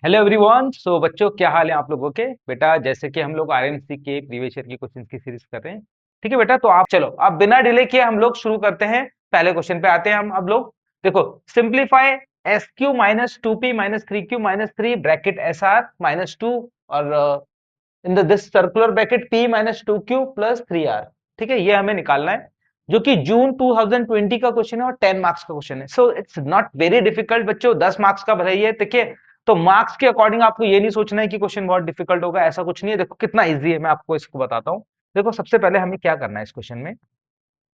Hello everyone. सो बच्चों, क्या हाल है आप लोगों के? बेटा, जैसे कि हम लोग आरएमसी के प्रीवियस ईयर की क्वेश्चंस की सीरीज कर रहे हैं। ठीक है बेटा, तो आप चलो, आप बिना डिले किए हम लोग शुरू करते हैं। पहले क्वेश्चन पे आते हैं हम। अब लोग देखो, simplify S Q minus two P minus three Q minus three bracket S R minus two और in the this circular bracket p minus two Q plus three R. ठीक है, ये हमें निकालना है, जो कि जून 2020 का क्वेश्चन है और 10 मार्क्स का क्वेश्चन है। So it's not very difficult बच्चों, 10 मार्क्स का भले ही है। देखिए, तो मार्क्स के अकॉर्डिंग आपको ये नहीं सोचना है कि क्वेश्चन बहुत डिफिकल्ट होगा, ऐसा कुछ नहीं है। देखो कितना इजी है, मैं आपको इसको बताता हूँ। देखो, सबसे पहले हमें क्या करना है इस क्वेश्चन में।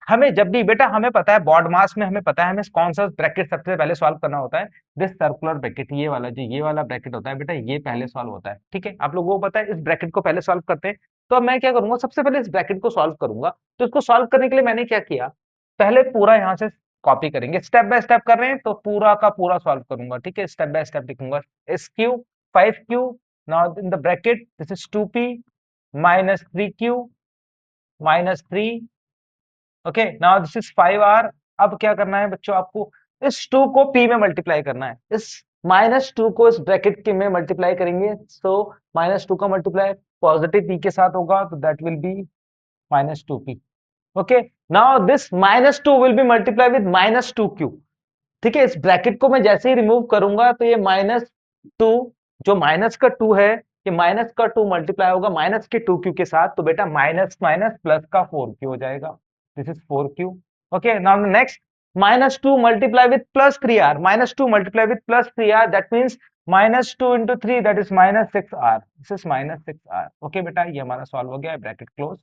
हमें जब भी बेटा, हमें पता है बॉड मास में, हमें पता है हमें कौन सा ब्रैकेट सबसे पहले सॉल्व करना होता है। दिस सर्कुलर ब्रैकेट, ये वाला, जो ये वाला ब्रैकेट होता है बेटा, ये पहले सॉल्व होता है। ठीक है, आप लोगों को पता है इस ब्रैकेट को पहले सॉल्व करते हैं। तो अब मैं क्या करूंगा, सबसे पहले इस ब्रैकेट को सॉल्व करूंगा। तो इसको सॉल्व करने के लिए मैंने क्या किया, पहले पूरा यहां से कॉपी करेंगे। स्टेप बाय स्टेप कर रहे हैं तो पूरा का पूरा सॉल्व करूंगा। ठीक है, स्टेप बाय स्टेप लिखूंगा। S Q, five Q, now in the bracket this is two P minus three Q minus three. Okay, now this is 5r। अब क्या करना है बच्चों, आपको इस 2 को p में मल्टीप्लाई करना है। इस माइनस टू को इस ब्रैकेट के में मल्टीप्लाई करेंगे। सो माइनस टू का मल्टीप्लाई पॉजिटिव p के साथ होगा, तो that will be minus two P. Okay, now this minus two will be multiply with minus two Q. ठीक है, इस ब्रैकेट को मैं जैसे ही रिमूव करूंगा तो ये माइनस टू, जो माइनस का टू है, ये माइनस का टू मल्टीप्लाई होगा माइनस के टू क्यू के साथ, तो बेटा माइनस माइनस प्लस का फोर क्यू हो जाएगा। This is four Q. Okay, now next, minus two multiply with plus three R, minus two multiply with plus three R, that means minus two into three, that is minus six R. This is minus six are. Okay बेटा, ये हमारा solve हो गया है, bracket close,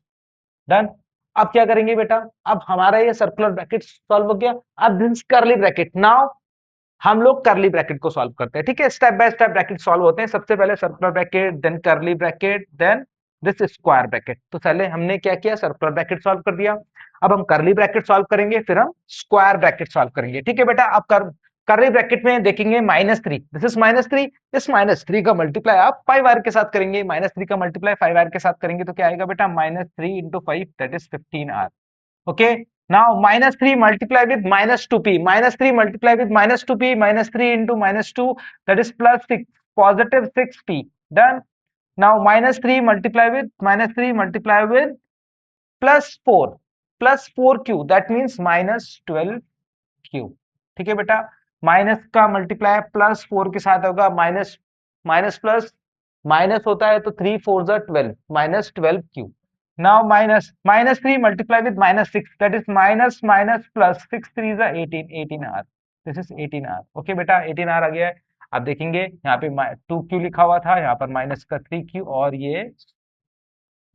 done. अब क्या करेंगे बेटा, अब हमारा ये सर्कुलर ब्रैकेट सॉल्व हो गया। अब दिस करली ब्रैकेट, नाउ हम लोग करली ब्रैकेट को सॉल्व करते हैं। ठीक है, step by step bracket solve होते हैं। सबसे पहले circular bracket, then curly bracket, then this square bracket. तो पहले हमने क्या किया, सर्कुलर ब्रैकेट सॉल्व कर दिया। अब हम करली ब्रैकेट सॉल्व करेंगे, फिर हम स्क्वायर ब्रैकेट सॉल्व करेंगे। ठीक है बेटा, अब करली ब्रैकेट में देखेंगे minus three, this is minus three. इस माइनस थ्री का मल्टीप्लाई आप फाइव आर के साथ करेंगे। माइनस थ्री का मल्टीप्लाई फाइव आर के साथ करेंगे तो क्या आएगा बेटा, minus three into five, that is fifteen R. Okay, now minus 3 multiply with minus 2p, minus 3 multiply with minus 2p, minus 3 into minus 2, that is plus 6, positive 6p. Done. Now minus 3 multiply with minus 3 multiply with plus 4q, that means minus 12q. ठीक है बेटा, minus का multiply plus four के साथ होगा, minus minus plus minus होता है तो थ्री फोर जा twelve, minus twelve Q. Now minus minus three multiply with minus six, that is minus minus plus six three जा eighteen, eighteen R. This is eighteen R. Okay बेटा, eighteen R आ गया है। आप देखेंगे यहाँ पे टू क्यू लिखा हुआ था, यहाँ पर माइनस का थ्री क्यू, और ये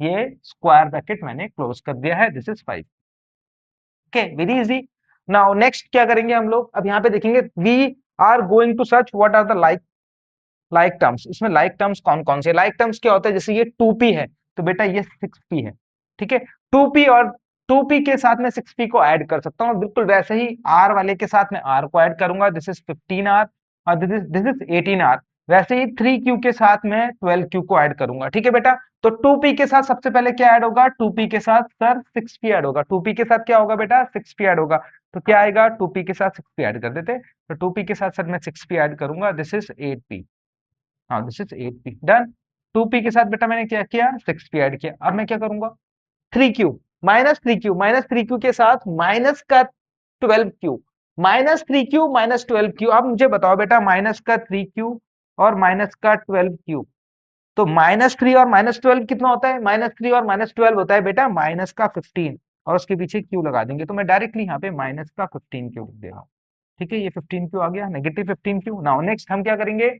स्क्वायर ब्रैकेट मैंने क्लोज कर दिया है। This is five. Okay, very easy. Now next क्या करेंगे हम लोग, अब यहाँ पे देखेंगे we are going to search what are the like terms. इसमें लाइक टर्म्स कौन कौन से लाइक टर्म्स क्या होता है, जैसे ये टू पी है तो बेटा ये सिक्स पी है। ठीक है, टू पी और टू पी के साथ में सिक्स पी को ऐड कर सकता हूँ, बिल्कुल वैसे ही आर वाले के साथ में आर को ऐड करूंगा। दिस इज फिफ्टीन आर और दिस इज एटीन आर। वैसे ही थ्री क्यू के साथ में ट्वेल्व क्यू को ऐड करूंगा। ठीक है बेटा, तो टू पी के साथ सबसे पहले क्या ऐड होगा, टू पी के साथ सर सिक्स पी ऐड होगा। टू पी के साथ क्या होगा बेटा, सिक्स पी ऐड होगा। तो क्या आएगा, टू पी के साथ सिक्स पी ऐड कर देते, तो टू पी के साथ सर मैं सिक्स पी ऐड करूंगा। This is eight P. हाँ, this is eight P. Done. Two P के साथ बेटा मैंने क्या किया, सिक्स पी ऐड किया। अब मैं क्या करूंगा, three Q minus three Q, minus three Q के साथ माइनस का twelve Q, minus three Q minus twelve Q. अब मुझे बताओ बेटा, माइनस का थ्री क्यू और माइनस का ट्वेल्व क्यू, तो माइनस थ्री और माइनस ट्वेल्व कितना होता है, माइनस थ्री और माइनस ट्वेल्व होता है बेटा माइनस का फिफ्टीन, और उसके पीछे क्यू लगा देंगे तो मैं डायरेक्टली यहाँ पे माइनस का फिफ्टीन क्यू लिख देगा। ठीक है, ये फिफ्टीन क्यू आ गया, negative fifteen Q. Now next हम क्या करेंगे,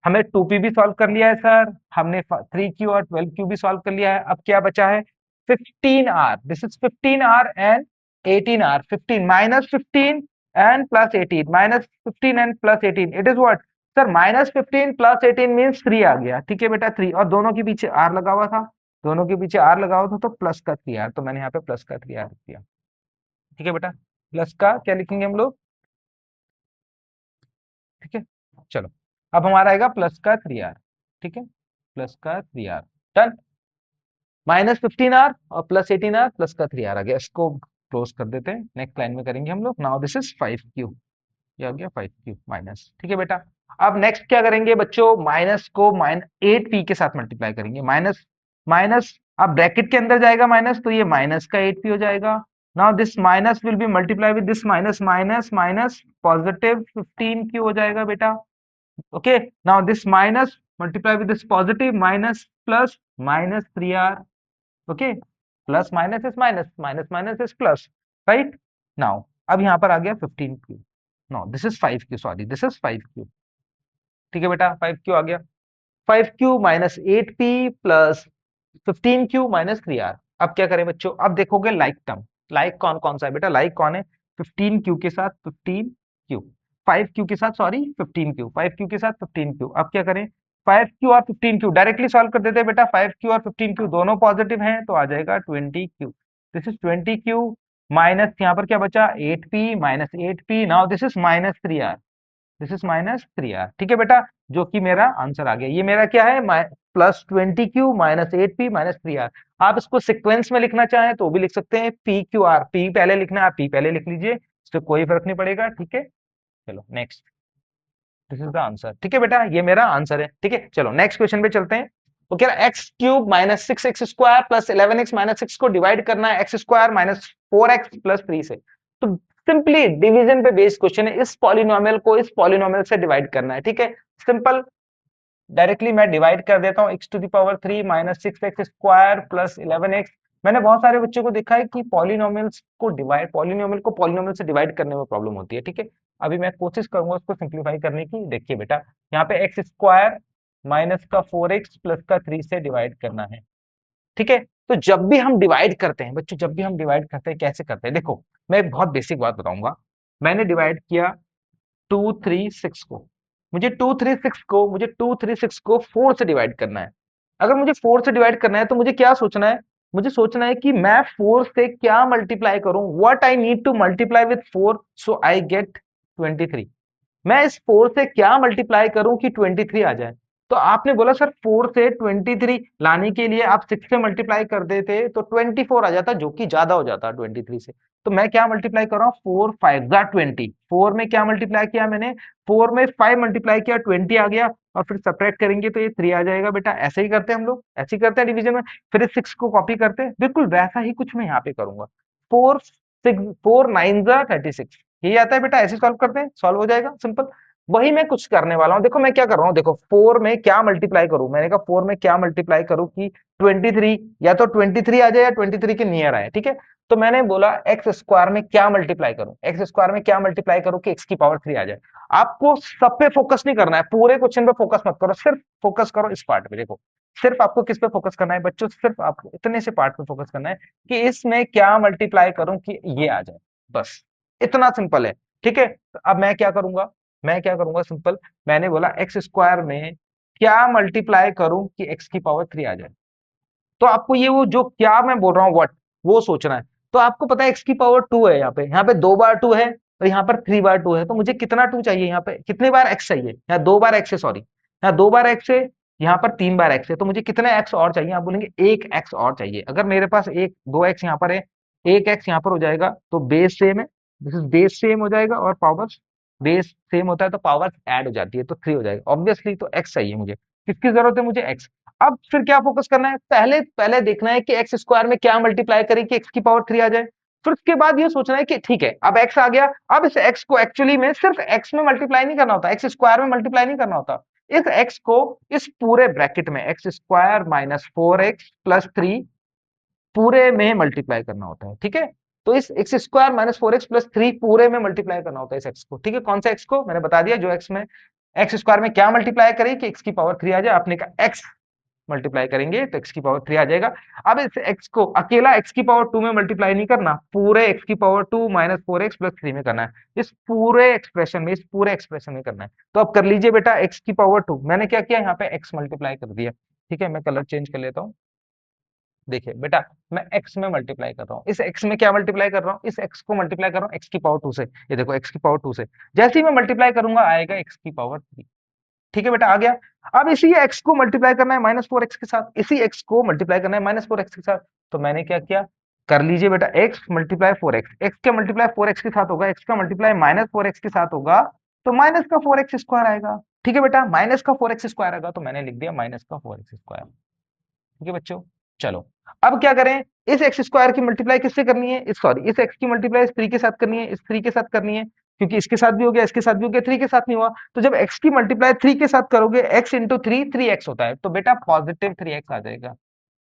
हमें टू पी भी सॉल्व कर लिया है सर, हमने थ्री क्यू और ट्वेल्व क्यू भी सॉल्व कर लिया है। अब क्या बचा है, fifteen R. This is fifteen R and eighteen R. Fifteen minus fifteen and plus eighteen, minus fifteen and plus eighteen, it is what sir, minus fifteen plus eighteen means three आ गया। ठीक है बेटा, थ्री, और दोनों के पीछे are लगा हुआ था, दोनों के पीछे आर लगा हुआ था तो प्लस का थ्री आर, तो मैंने यहाँ पे प्लस का थ्री आर लिख दिया। ठीक है बेटा, प्लस का क्या लिखेंगे हम लोग, ठीक है, चलो। अब हमारा आएगा प्लस का थ्री आर। ठीक है, प्लस का three R, done. Minus fifteen R और प्लस एटीन आर, प्लस का थ्री आर आ गया। इसको क्लोज कर देते हैं, नेक्स्ट लाइन में करेंगे हम लोग। Now this is five Q, ये आ गया फाइव क्यू माइनस। ठीक है बेटा, अब नेक्स्ट क्या करेंगे बच्चों, माइनस को 8p के साथ मल्टीप्लाई करेंगे, माइनस माइनस, अब ब्रैकेट के अंदर जाएगा माइनस, तो ये माइनस का 8p हो जाएगा। Now this minus will be multiply with this minus, minus minus positive 15q हो जाएगा बेटा। Okay, now this minus multiply with this positive minus plus minus 3r। Okay, plus minus is minus, minus minus is plus, right. Now अब यहाँ पर आ गया 15q, no this is 5q, sorry this is 5q। ठीक है बेटा, 5q आ गया, 5q minus 8p plus 15q minus 3r। अब क्या करें बच्चों, अब देखोगे लाइक टर्म, लाइक कौन कौन सा है बेटा, लाइक कौन है, 15q के साथ 15q, 5q के साथ सॉरी 15q, 5q के साथ 15q। अब क्या करें, 5q और 15q डायरेक्टली सॉल्व कर देते हैं बेटा, 5q और 15q दोनों पॉजिटिव हैं तो आ जाएगा 20q, this is 20q minus यहाँ पर क्या बचा 8p minus 8p, now this is minus 3r, this is minus 3r। ठीक है बेटा, जो कि मेरा आंसर आ गया, ये मेरा क्या है, plus 20q minus 8p minus 3r। आप इसको सिक्वेंस में लिखना चाहें तो भी लिख सकते हैं, पी क्यू आर, पी पहले लिखना है आप पी पहले लिख लीजिए, इससे कोई फर्क नहीं पड़ेगा। ठीक है, चलो next, this is the answer. ठीक है बेटा, ये मेरा आंसर है। ठीक है, चलो नेक्स्ट क्वेश्चन पे चलते हैं। तो क्या x cube minus 6x square plus 11x minus 6 को डिवाइड करना है x square minus 4x plus 3 से। तो सिंपली डिवीजन पे बेस्ड क्वेश्चन है, इस पॉलिनोमियल को इस पॉलिनोमियल से डिवाइड करना है। ठीक है, सिंपल, डायरेक्टली मैं डिवाइड कर देता हूँ, X to the power 3 minus 6x square plus 11x। मैंने बहुत सारे बच्चों को देखा है कि पॉलिनोमियल को पॉलिनोमियल से डिवाइड करने में प्रॉब्लम होती है। ठीक है, अभी मैं कोशिश करूंगा उसको सिंप्लीफाई करने की। देखिए बेटा, यहाँ पे एक्स स्क्वायर माइनस का 4x प्लस का 3 से डिवाइड करना है। ठीक है, तो जब भी हम डिवाइड करते हैं बच्चों, जब भी हम डिवाइड करते हैं कैसे करते हैं, देखो मैं एक बहुत बेसिक बात बताऊंगा। मैंने डिवाइड किया 236 को, मुझे 236 को 4 से डिवाइड करना है। अगर मुझे 4 से डिवाइड करना है तो मुझे क्या सोचना है, मुझे सोचना है कि मैं 4 से क्या मल्टीप्लाई करूं, what I need to multiply with 4 so I get 23। मैं इस 4 से क्या मल्टीप्लाई करूं कि 23 आ जाए। तो आपने बोला सर 4 से 23 लाने के लिए आप 6 से मल्टीप्लाई कर देते तो 24 आ जाता, जो कि ज्यादा हो जाता 23 से। तो मैं क्या मल्टीप्लाई कर रहा हूँ, 4 5 जा 20, 4 में क्या मल्टीप्लाई किया मैंने, 4 में 5 मल्टीप्लाई किया 20 आ गया, और फिर सब्ट्रैक्ट करेंगे तो ये 3 आ जाएगा बेटा। ऐसे ही करते हैं हम लोग, ऐसे ही करते हैं डिवीजन में। फिर इस 6 को कॉपी करते हैं, बिल्कुल वैसा ही कुछ मैं यहाँ पे करूंगा। 4 6 4 9 जा 36, यही आता है बेटा, ऐसे सॉल्व करते हैं, सॉल्व हो जाएगा सिंपल। वही मैं कुछ करने वाला हूँ, देखो मैं क्या कर रहा हूँ, देखो 4 में क्या मल्टीप्लाई करूं, मैंने कहा 4 में क्या मल्टीप्लाई करूं कि 23, या तो 23 आ जाए या 23 के नियर आए। ठीक है, तो मैंने बोला एक्स स्क्वायर में क्या मल्टीप्लाई करूं, एक्स स्क्वायर में क्या मल्टीप्लाई करूं कि एक्स की पावर 3 आ जाए। आपको सब पे फोकस नहीं करना है, पूरे क्वेश्चन पे फोकस मत करो, सिर्फ फोकस करो इस पार्ट पे। देखो सिर्फ आपको किस पे फोकस करना है बच्चों, सिर्फ आपको इतने से पार्ट पे फोकस करना है कि इसमें क्या मल्टीप्लाई करूं कि ये आ जाए, बस इतना सिंपल है। ठीक है, तो अब मैं क्या करूंगा सिंपल, मैंने बोला एक्स स्क्वायर में क्या मल्टीप्लाई करूं कि एक्स की पावर 3 आ जाए। तो आपको ये वो जो क्या मैं बोल रहा हूँ व्हाट, वो सोचना है। तो आपको पता है एक्स की पावर 2 है, यहाँ पे 2 बार 2 है और यहाँ पर 3 बार 2 है, तो मुझे कितना 2 चाहिए, यहाँ पे कितने बार एक्स चाहिए, यहाँ 2 बार एक्स है, सॉरी यहाँ 2 बार एक्स है, यहाँ पर 3 बार एक्स है, तो मुझे कितने एक्स और चाहिए, आप बोलेंगे 1 एक्स और चाहिए। अगर मेरे पास एक 2 एक्स यहाँ पर है, 1 एक्स यहाँ पर हो जाएगा, तो बेस सेम है, दिस इज बेस सेम हो जाएगा, और पावर बेस सेम होता है तो पावर ऐड हो जाती है, तो 3 हो जाएगा ऑब्वियसली। तो एक्स चाहिए मुझे, किसकी जरूरत है मुझे, एक्स। अब फिर क्या फोकस करना है, पहले पहले देखना है कि एक्स स्क्वायर में क्या मल्टीप्लाई करें कि एक्स की पावर 3 आ जाए। फिर उसके बाद ये सोचना है कि ठीक है अब एक्स आ गया, अब इस एक्स को एक्चुअली में सिर्फ एक्स में मल्टीप्लाई नहीं करना होता, एक्स स्क्वायर में मल्टीप्लाई नहीं करना होता, इस एक्स को इस पूरे ब्रैकेट में x square minus 4x plus 3 पूरे में मल्टीप्लाई करना होता है। ठीक है, तो इस x square minus 4x plus 3 पूरे में मल्टीप्लाई करना होता है इस एक्स को। ठीक है, कौन सा एक्स को मैंने बता दिया, जो एक्स में एक्स स्क्वायर में क्या मल्टीप्लाई करें कि एक्स की पावर 3 आ जाए, आपने कहा एक्स मल्टीप्लाई करेंगे तो एक्स की पावर 3 आ जाएगा। अब इस एक्स को अकेला एक्स की पावर 2 में मल्टीप्लाई नहीं करना, पूरे एक्स की पावर 2 माइनस 4x प्लस 3 में करना है, इस पूरे एक्सप्रेशन में करना है। तो अब कर लीजिए बेटा, एक्स की पावर 2 मैंने क्या किया, यहाँ पे एक्स मल्टीप्लाई कर दिया। ठीक है, मैं कलर चेंज कर लेता हूँ। देखिए बेटा, मैं x में मल्टीप्लाई कर रहा हूँ, इस x में क्या मल्टीप्लाई कर रहा हूँ, इस x को मल्टीप्लाई कर रहा हूँ x की पावर 2 से, ये देखो x की पावर 2 से, जैसे ही मैं मल्टीप्लाई करूंगा आएगा x की पावर 3। ठीक है बेटा, आ गया। अब इसी x को मल्टीप्लाई करना है माइनस 4x के साथ, इसी x को मल्टीप्लाई करना है माइनस 4x के साथ, तो मैंने क्या किया, कर लीजिए बेटा, x मल्टीप्लाई 4x, x का मल्टीप्लाई 4x के साथ होगा, x का मल्टीप्लाई माइनस 4x के साथ होगा, तो माइनस का 4x स्क्वायर आएगा। ठीक है बेटा, माइनस का 4x² आएगा, तो मैंने लिख दिया माइनस का 4x²। ठीक है बच्चों, चलो अब क्या करें, इस x² की मल्टीप्लाई किससे करनी है, इस सॉरी इस x की मल्टीप्लाई इस 3 के साथ करनी है, इस 3 के साथ करनी है, क्योंकि इसके साथ भी हो गया, इसके साथ भी हो गया, 3 के साथ नहीं हुआ। तो जब x की मल्टीप्लाई 3 के साथ करोगे, x इंटू 3 3x होता है, तो बेटा पॉजिटिव 3x आ जाएगा।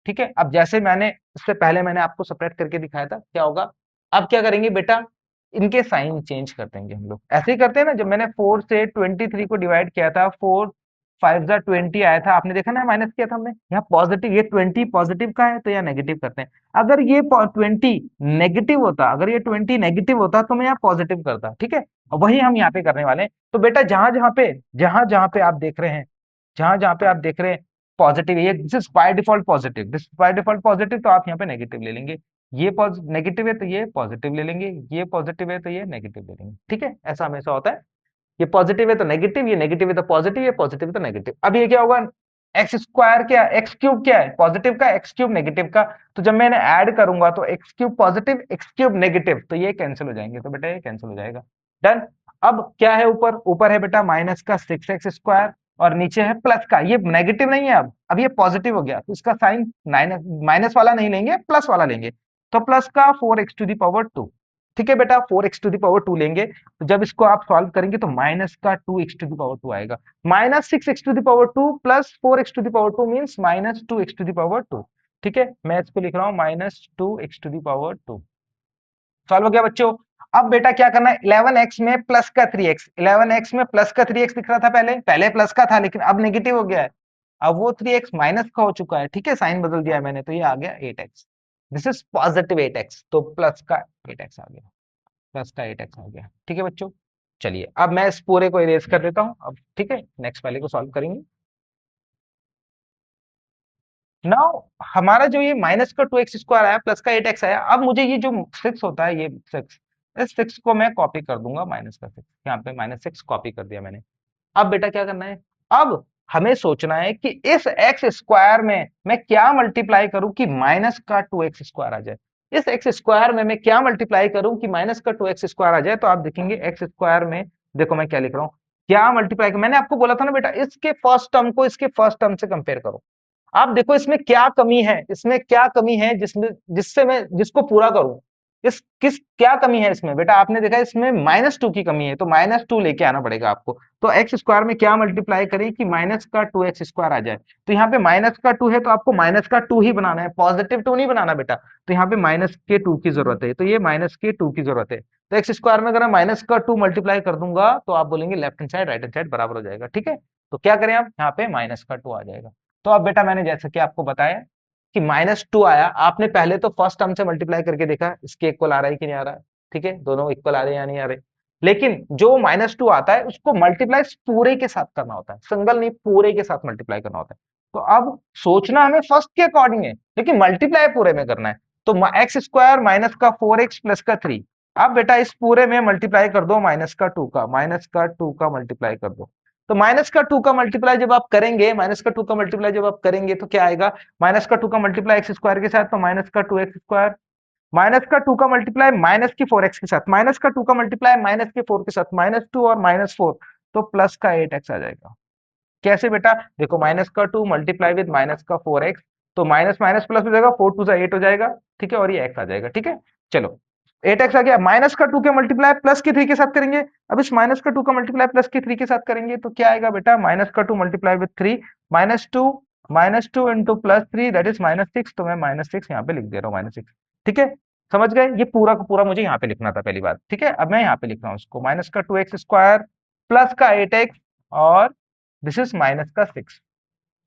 ठीक है, अब जैसे मैंने इससे पहले मैंने आपको सेपरेट करके दिखाया था, क्या होगा, अब क्या करेंगे बेटा, इनके साइन चेंज कर देंगे हम लोग, ऐसे ही करते हैं ना, जब मैंने 4 से 23 को डिवाइड किया था, 4 5 जा 20 आया था, आपने देखा ना, माइनस किया था हमने, यहाँ पॉजिटिव, ये 20 पॉजिटिव का है तो यहाँ नेगेटिव करते हैं। अगर ये 20 नेगेटिव होता, अगर ये 20 नेगेटिव होता तो मैं यहाँ पॉजिटिव करता। ठीक है, और वही हम यहाँ पे करने वाले हैं। तो बेटा जहां जहां पे आप देख रहे हैं, जहां जहां पे आप देख रहे हैं पॉजिटिव, ये this is by default positive, this by default positive, तो आप यहाँ पे नेगेटिव ले लेंगे। ये नेगेटिव है तो ये पॉजिटिव ले लेंगे, ये पॉजिटिव है तो ये नेगेटिव ले लेंगे। ठीक है, ऐसा हमेशा होता है, ये पॉजिटिव है तो नेगेटिव, ये नेगेटिव है तो पॉजिटिव, ये पॉजिटिव है तो नेगेटिव। अब ये क्या होगा, x² क्या, x³ क्या है, पॉजिटिव का, x³ नेगेटिव का। तो जब मैंने ऐड करूंगा तो x³ पॉजिटिव, x³ नेगेटिव, तो ये कैंसिल हो जाएंगे, तो बेटा ये कैंसिल हो जाएगा। डन। अब क्या है ऊपर, ऊपर है बेटा माइनस का 6x² और नीचे है प्लस का, ये नेगेटिव नहीं है, अब ये पॉजिटिव हो गया, तो इसका साइन माइनस वाला नहीं लेंगे, प्लस वाला लेंगे। तो प्लस का 4x⁻²। ठीक है बेटा, 4x⁻² लेंगे, तो जब इसको आप सॉल्व करेंगे तो माइनस का 2x⁻² आएगा, minus 6x⁻² plus 4x⁻² means minus 2x⁻²। ठीक है, मैं इसको लिख रहा हूं माइनस 2x⁻²। सॉल्व हो गया बच्चों। अब बेटा क्या करना है, 11x में प्लस का 3x, 11x में प्लस का 3x दिख रहा था, पहले पहले प्लस का था लेकिन अब नेगेटिव हो गया है, अब वो 3x माइनस का हो चुका है। ठीक है, साइन बदल दिया है मैंने, तो ये आ गया 8x, this is positive 8x, तो प्लस का 8x आ गया, प्लस का 8x आ गया। ठीक है बच्चों, चलिए अब मैं इस पूरे को इरेज कर देता हूं अब। ठीक है, नेक्स्ट वाले को सॉल्व करेंगे। नाउ हमारा जो ये माइनस का 2x² आया, प्लस का 8x आया, अब मुझे ये जो 6 होता है, ये 6, इस 6 को मैं कॉपी कर दूंगा, माइनस का 6, यहाँ पे -6 कॉपी कर दिया मैंने। अब बेटा क्या करना है, अब हमें सोचना है कि इस x² में मैं क्या मल्टीप्लाई करूं कि माइनस का 2x² आ जाए, इस x² में मैं क्या मल्टीप्लाई करूं कि माइनस का 2x² आ जाए। तो आप देखेंगे x² में, देखो मैं क्या लिख रहा हूं, क्या मल्टीप्लाई, मैंने आपको बोला था ना बेटा, इसके फर्स्ट टर्म को इसके फर्स्ट टर्म से कंपेयर करो। आप देखो इसमें क्या कमी है, इसमें क्या कमी है जिसमें, जिससे मैं जिसको पूरा करूं, इस किस क्या कमी है इसमें बेटा, आपने देखा इसमें -2 की कमी है, तो -2 लेके आना पड़ेगा आपको। तो x² में क्या मल्टीप्लाई करें कि माइनस का 2x² आ जाए, तो यहाँ पे माइनस का 2 है तो आपको माइनस का 2 ही बनाना है, पॉजिटिव 2 नहीं बनाना बेटा, तो यहाँ पे -2 की जरूरत है, तो ये -2 की जरूरत है। तो x² में अगर मैं -2 मल्टीप्लाई कर दूंगा तो आप बोलेंगे left hand side right hand side बराबर हो जाएगा। ठीक है, तो क्या करें, आप यहाँ पे -2 आ जाएगा। तो अब बेटा मैंने जैसे कि आपको बताया कि -2 आया, आपने पहले तो फर्स्ट टर्म से मल्टीप्लाई करके देखा इसके इक्वल आ रहा है कि नहीं आ रहा है। ठीक है, दोनों इक्वल आ रहे हैं या नहीं आ रहे, लेकिन जो -2 आता है उसको मल्टीप्लाई पूरे के साथ करना होता है, सिंगल नहीं पूरे के साथ मल्टीप्लाई करना होता है। तो अब सोचना हमें फर्स्ट के अकॉर्डिंग है, लेकिन मल्टीप्लाई पूरे में करना है। तो x² माइनस का 4x प्लस का 3, अब बेटा इस पूरे में मल्टीप्लाई कर दो -2 का मल्टीप्लाई कर दो। तो -2 का मल्टीप्लाई जब आप करेंगे, -2 का मल्टीप्लाई जब आप करेंगे तो क्या आएगा, -2 का मल्टीप्लाई x² के साथ तो -2x², -2 का मल्टीप्लाई -4x के साथ, -2 का मल्टीप्लाई -4 के साथ, -2 और -4, तो प्लस का 8x आ जाएगा। कैसे बेटा, देखो -2 मल्टीप्लाई विद -4x, तो माइनस माइनस प्लस हो जाएगा, 4 टू 8 हो जाएगा। ठीक है, और ये x आ जाएगा। ठीक है, चलो 8x आ गया, -2 के मल्टीप्लाई प्लस के 3 के साथ करेंगे। अब इस -2 का मल्टीप्लाई प्लस के 3 के साथ करेंगे तो क्या आएगा बेटा, -2 multiply with 3, -2 -2 into +3 that is -6, तो मैं -6 यहाँ पे लिख दे रहा हूँ, -6। ठीक है, समझ गए, ये पूरा का पूरा मुझे यहाँ पे लिखना था पहली बात। ठीक है, अब मैं यहाँ पे लिख रहा हूँ इसको, -2x² प्लस का 8x और दिस इज -6।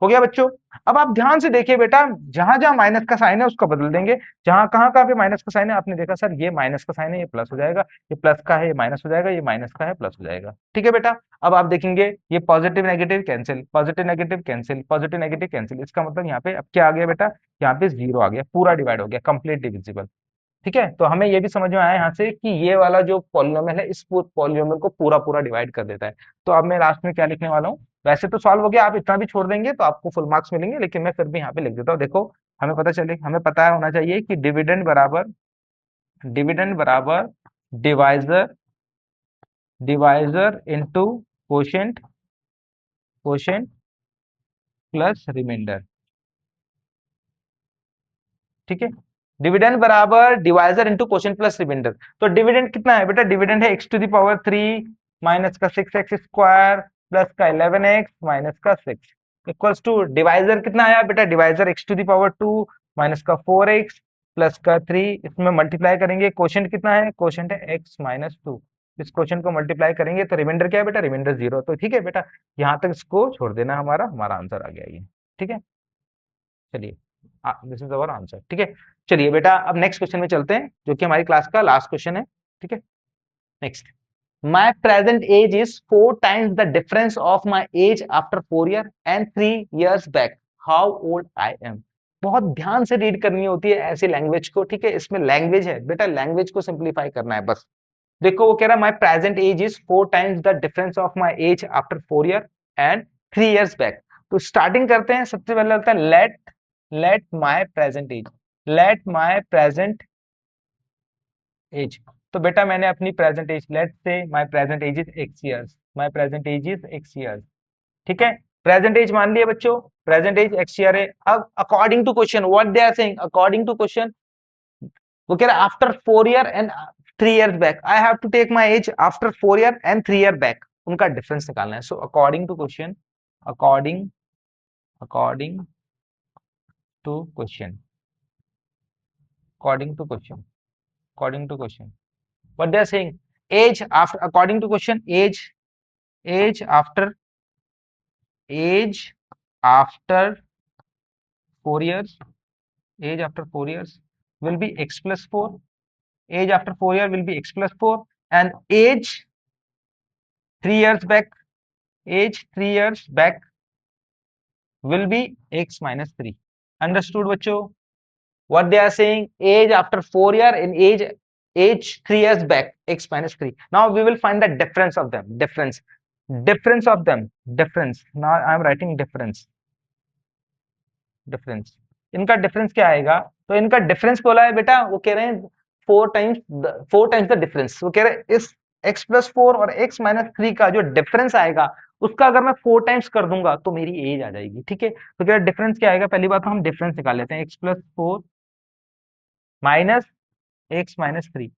हो गया बच्चों। अब आप ध्यान से देखिए बेटा, जहां जहां माइनस का साइन है उसको बदल देंगे, जहां कहां पे माइनस का साइन है, आपने देखा सर ये माइनस का साइन है ये प्लस हो जाएगा, ये प्लस का है ये माइनस हो जाएगा, ये माइनस का है प्लस हो जाएगा। ठीक है बेटा, अब आप देखेंगे ये positive negative cancel, positive negative cancel, positive negative cancel, इसका मतलब यहाँ पे अब क्या आ गया बेटा, यहाँ पे 0 आ गया, पूरा डिवाइड हो गया, कंप्लीट डिविजिबल। ठीक है, तो हमें ये भी समझ में आया यहाँ से कि ये वाला जो पॉलिनोमियल है, इस पॉलिनोमियल को पूरा पूरा डिवाइड कर देता है। तो अब मैं लास्ट में क्या लिखने वाला हूँ, वैसे तो सॉल्व हो गया, आप इतना भी छोड़ देंगे तो आपको फुल मार्क्स मिलेंगे, लेकिन मैं फिर भी यहाँ पे लिख देता हूँ। देखो हमें पता होना चाहिए कि डिविडेंड बराबर divisor divisor into quotient quotient plus remainder, ठीक है। डिविडेंड बराबर divisor into quotient plus remainder. तो डिविडेंड कितना है बेटा, डिविडेंड है X to the power 3 minus का 6x स्क्वायर प्लस का 11x माइनस का 6 इक्वल्स टू डिवाइजर कितना आया बेटा, divisor X to the power 2 minus का 4x प्लस का 3, इसमें मल्टीप्लाई करेंगे, क्वोशिएंट कितना है, क्वोशिएंट है x माइनस 2, इस क्वोशिएंट को मल्टीप्लाई करेंगे तो रिमाइंडर क्या है बेटा, रिमाइंडर 0। तो ठीक है बेटा, यहाँ तक इसको छोड़ देना, हमारा हमारा आंसर आ गया ये, ठीक है। चलिए, दिस इज अवर आंसर, ठीक है। चलिए बेटा, अब नेक्स्ट क्वेश्चन में चलते हैं, जो कि हमारी क्लास का लास्ट क्वेश्चन है, ठीक है। Next, my present age is 4 times the difference of my age after 4 year and 3 years back, how old I am। बहुत ध्यान से रीड करनी होती है ऐसी लैंग्वेज को, ठीक है। इसमें लैंग्वेज है बेटा, लैंग्वेज को सिंप्लीफाई करना है बस। देखो वो कह रहा है my present age is 4 times the difference of my age after 4 year and 3 years back. तो स्टार्टिंग करते हैं, सबसे पहले होता है let my present age, let my present age. तो बेटा मैंने अपनी present age, let say my present age is X years, my present age is X years, ठीक है। प्रेजेंट एज मान लिया बच्चों, प्रेजेंट एज एक्स ईयर है। अब according to question what they are saying, according to question वो कह रहा है after 4 year and 3 years back, I have to take my age after 4 year and 3 year back, उनका डिफरेंस निकालना है। So according to question, according according to question, according to question, according to question what they are saying, age after, according to question, age after, age after 4 years, age after 4 years will be x plus 4, age after 4 year will be x plus 4 and age 3 years back, age 3 years back will be x minus 3। understood बच्चों, what they are saying, age after 4 year and age 3 years back x minus 3। now we will find the difference of them, difference of them, difference, now I am writing difference, difference, इनका difference क्या आएगा। तो इनका difference बोला है बेटा, वो कह रहे हैं 4 टाइम्स, 4 टाइम्स द डिफरेंस। वो कह रहे हैं इस x प्लस 4 और x माइनस 3 का जो डिफरेंस आएगा, उसका अगर मैं 4 टाइम्स कर दूंगा तो मेरी एज आ जाएगी, ठीक है। तो क्या डिफरेंस क्या आएगा, पहली बात तो हम डिफरेंस निकाल लेते हैं, x plus 4 minus x minus 3,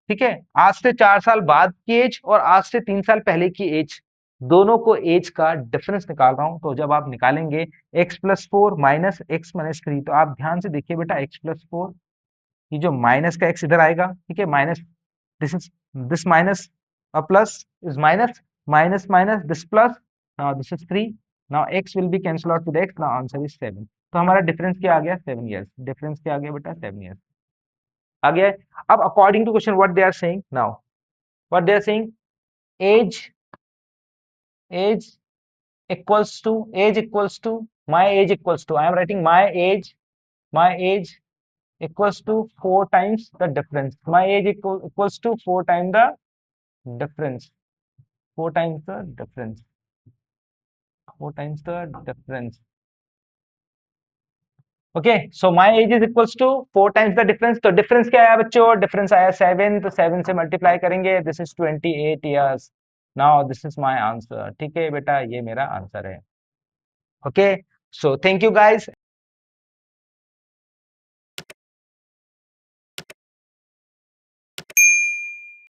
ठीक है। आज से 4 साल बाद की एज और आज से 3 साल पहले की एज, दोनों को एज का डिफरेंस निकाल रहा हूं। तो जब आप निकालेंगे x plus 4 minus x minus 3, तो आप ध्यान से देखिए बेटा, x प्लस 4, ये जो माइनस का x इधर आएगा, ठीक है, minus, this is, this minus, plus is minus, minus minus this plus, now this is 3, now x will be cancel out with x, now answer is 7। तो हमारा डिफरेंस क्या आ गया, 7 years, डिफरेंस क्या आ गया बेटा, 7 years आ गया है। अब according to question what they are saying now, what they are saying, age equals to, age equals to, my age equals to, I am writing my age equals to 4 times the difference, my age equals to 4 times the difference, 4 times the difference, 4 times the difference, okay. So my age is equals to 4 times the difference. तो difference क्या आया बच्चों, difference आया 7, तो 7 से multiply करेंगे, this is 28 years, now this is my answer, ठीक है बेटा, ये मेरा आंसर है, okay. So thank you guys.